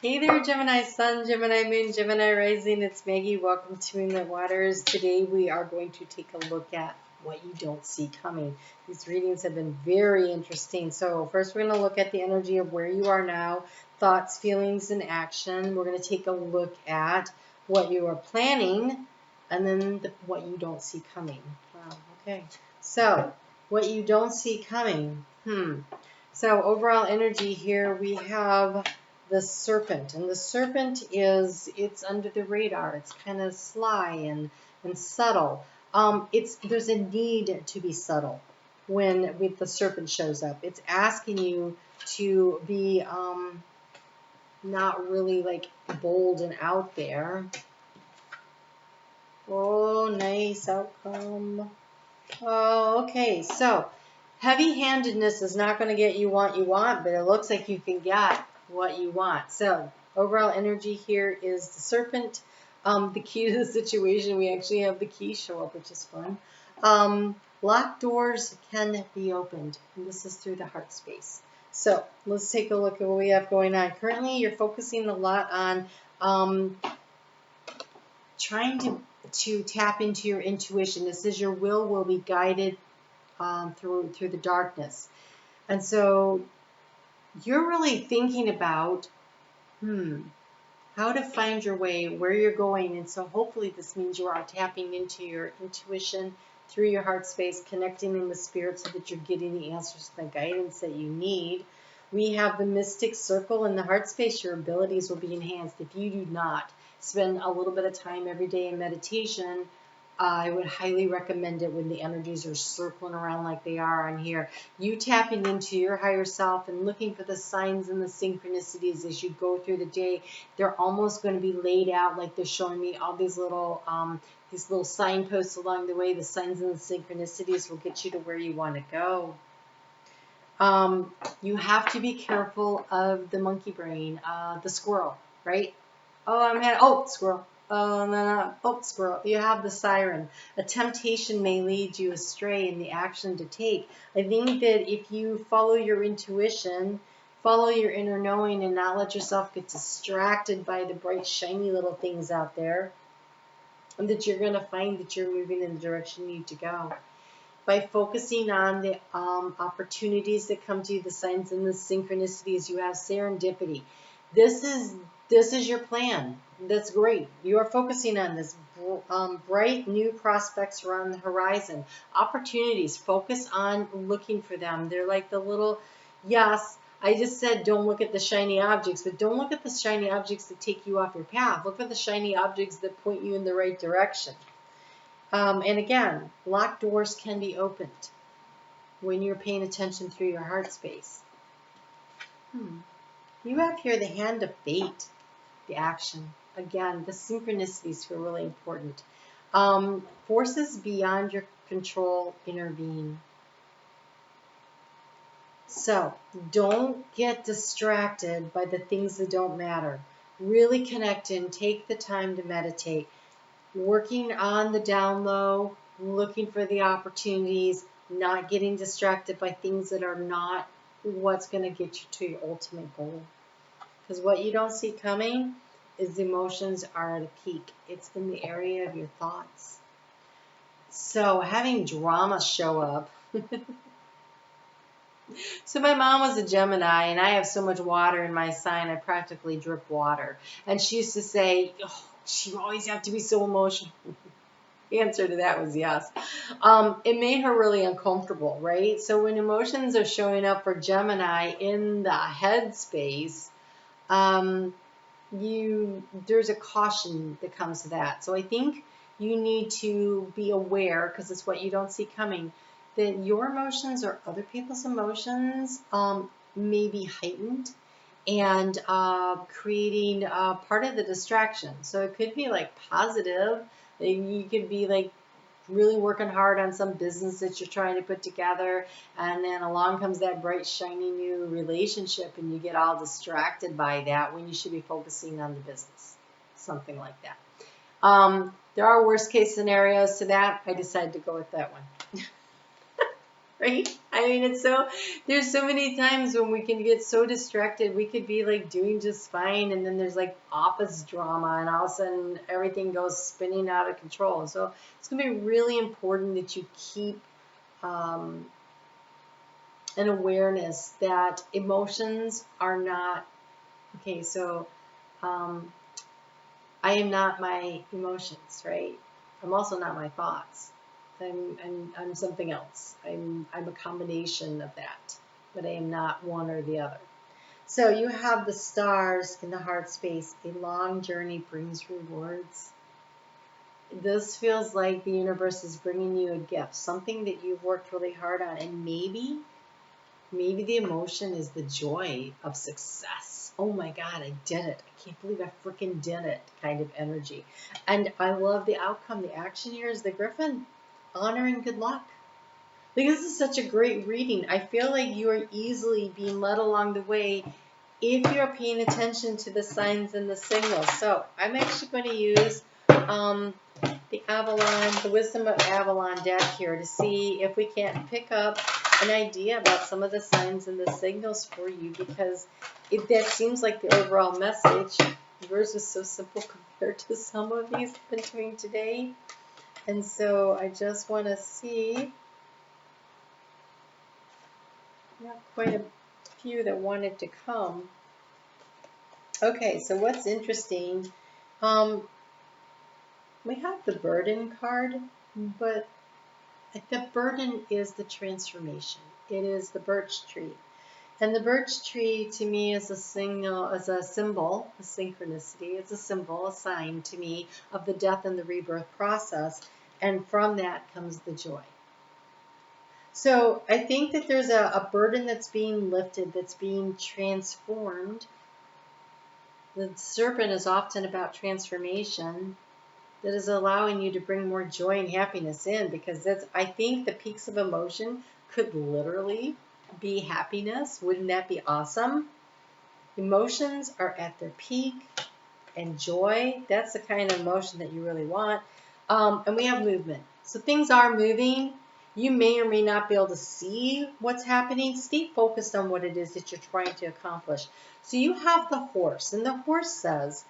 Hey there, Gemini Sun, Gemini Moon, Gemini Rising. It's Maggie. Welcome to Moonlit Waters. Today we are going to take a look at what you don't see coming. These readings have been very interesting. So first we're going to look at the energy of where you are now, thoughts, feelings, and action. We're going to take a look at what you are planning, and then what you don't see coming. Wow, okay. So what you don't see coming. So overall energy here, we have the serpent, and the serpent it's under the radar. It's kind of sly and subtle. There's a need to be subtle when the serpent shows up. It's asking you to be not really like bold and out there. Oh, nice outcome. Oh, okay. So heavy-handedness is not going to get you what you want, but it looks like you can get what you want. So overall energy here is the serpent. The key to the situation, we actually have the key show up, which is fun. Locked doors can be opened, and this is through the heart space. So let's take a look at what we have going on. Currently, you're focusing a lot on trying to tap into your intuition. This is your will be guided through the darkness. And so you're really thinking about how to find your way, where you're going. And so hopefully this means you are tapping into your intuition through your heart space, connecting in with spirit so that you're getting the answers and the guidance that you need. We have the mystic circle in the heart space. Your abilities will be enhanced. If you do not spend a little bit of time every day in meditation, I would highly recommend it when the energies are circling around like they are on here. You tapping into your higher self and looking for the signs and the synchronicities as you go through the day. They're almost going to be laid out like they're showing me all these little signposts along the way. The signs and the synchronicities will get you to where you want to go. You have to be careful of the monkey brain, the squirrel, right? Squirrel. Oh, no. Oh, squirrel. You have the siren. A temptation may lead you astray in the action to take. I think that if you follow your intuition, follow your inner knowing, and not let yourself get distracted by the bright, shiny little things out there, and that you're going to find that you're moving in the direction you need to go. By focusing on the opportunities that come to you, the signs and the synchronicities, you have serendipity. This is your plan. That's great. You are focusing on this bright new prospects around the horizon. Opportunities. Focus on looking for them. They're like the little, yes, I just said don't look at the shiny objects, but don't look at the shiny objects that take you off your path. Look for the shiny objects that point you in the right direction. And again, locked doors can be opened when you're paying attention through your heart space. You have here the hand of fate, the action. Again, the synchronicities feel really important. Forces beyond your control intervene. So don't get distracted by the things that don't matter. Really connect in, take the time to meditate. Working on the down low, looking for the opportunities, not getting distracted by things that are not what's going to get you to your ultimate goal. Because what you don't see coming is the emotions are at a peak. It's in the area of your thoughts. So having drama show up. So my mom was a Gemini, and I have so much water in my sign, I practically drip water. And she used to say, oh, you always have to be so emotional. The answer to that was yes. It made her really uncomfortable, right? So when emotions are showing up for Gemini in the head space, there's a caution that comes to that. So I think you need to be aware, because it's what you don't see coming, that your emotions or other people's emotions may be heightened and creating part of the distraction. So it could be like positive. You could be like really working hard on some business that you're trying to put together, and then along comes that bright, shiny new relationship, and you get all distracted by that when you should be focusing on the business. Something like that. There are worst case scenarios to that. I decided to go with that one. right? I mean, there's so many times when we can get so distracted. We could be like doing just fine, and then there's like office drama, and all of a sudden everything goes spinning out of control. So it's going to be really important that you keep an awareness that emotions are not, okay, so I am not my emotions, right? I'm also not my thoughts. I'm something else. I'm a combination of that, but I am not one or the other. So you have the stars in the heart space. A long journey brings rewards. This feels like the universe is bringing you a gift, something that you've worked really hard on, and maybe the emotion is the joy of success. Oh my God, I did it. I can't believe I freaking did it kind of energy. And I love the outcome. The action here is the Griffin. Honor and good luck. Like, this is such a great reading. I feel like you are easily being led along the way if you're paying attention to the signs and the signals. So I'm actually going to use the Wisdom of Avalon deck here to see if we can't pick up an idea about some of the signs and the signals for you, because that seems like the overall message. Yours is so simple compared to some of these I've been doing today. And so I just want to see, not quite a few that wanted to come. Okay, so what's interesting, we have the burden card, but the burden is the transformation. It is the birch tree. And the birch tree to me is a signal, is a symbol, a synchronicity. It's a symbol, a sign to me of the death and the rebirth process. And from that comes the joy. So I think that there's a burden that's being lifted, that's being transformed. The serpent is often about transformation, that is allowing you to bring more joy and happiness in, because I think the peaks of emotion could literally be happiness. Wouldn't that be awesome? Emotions are at their peak, and joy, that's the kind of emotion that you really want. And we have movement. So things are moving. You may or may not be able to see what's happening. Stay focused on what it is that you're trying to accomplish. So you have the horse, and the horse says,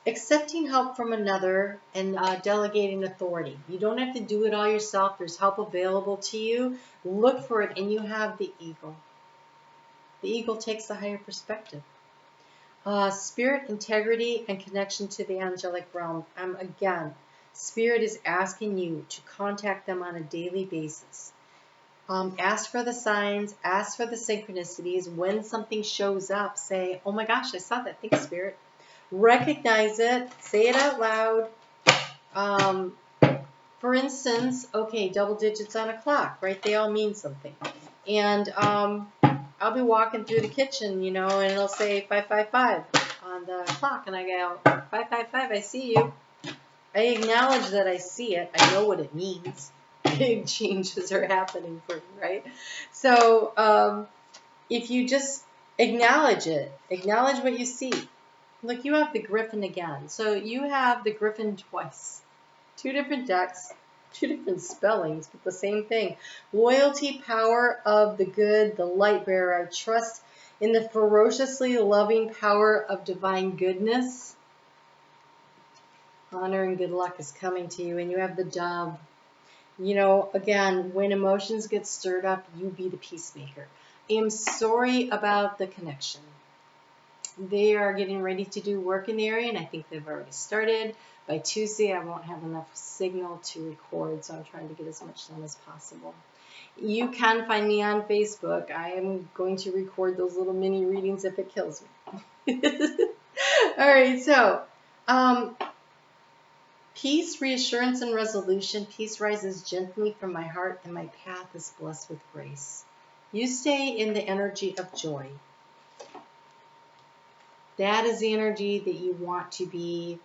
accepting help from another and delegating authority. You don't have to do it all yourself. There's help available to you. Look for it, and you have the eagle. The eagle takes the higher perspective. Spirit, integrity, and connection to the angelic realm. Again, Spirit is asking you to contact them on a daily basis. Ask for the signs, ask for the synchronicities. When something shows up, say, oh my gosh, I saw that. Thanks, Spirit. Recognize it. Say it out loud. For instance, okay, double digits on a clock, right? They all mean something. And I'll be walking through the kitchen, and it'll say 555 on the clock, and I go, 555, I see you. I acknowledge that I see it. I know what it means. Big changes are happening for you, right? So if you just acknowledge it, acknowledge what you see. Look, you have the Griffin again. So you have the Griffin twice. Two different decks, two different spellings, but the same thing. Loyalty, power of the good, the light bearer. I trust in the ferociously loving power of divine goodness. Honor and good luck is coming to you. And you have the dove. Again, when emotions get stirred up, you be the peacemaker. I am sorry about the connection. They are getting ready to do work in the area, and I think they've already started. By Tuesday, I won't have enough signal to record, so I'm trying to get as much done as possible. You can find me on Facebook. I am going to record those little mini readings if it kills me. All right, so peace, reassurance, and resolution. Peace rises gently from my heart, and my path is blessed with grace. You stay in the energy of joy. That is the energy that you want to be,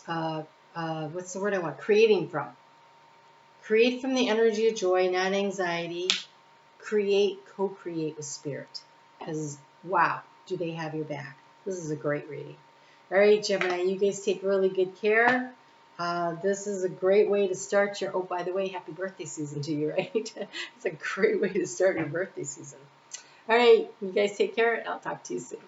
what's the word I want? Creating from. Create from the energy of joy, not anxiety. Create, co-create with Spirit. Because, wow, do they have your back. This is a great reading. All right, Gemini, you guys take really good care. This is a great way to start your, oh, by the way, happy birthday season to you, right? It's a great way to start your birthday season. All right, you guys take care. I'll talk to you soon.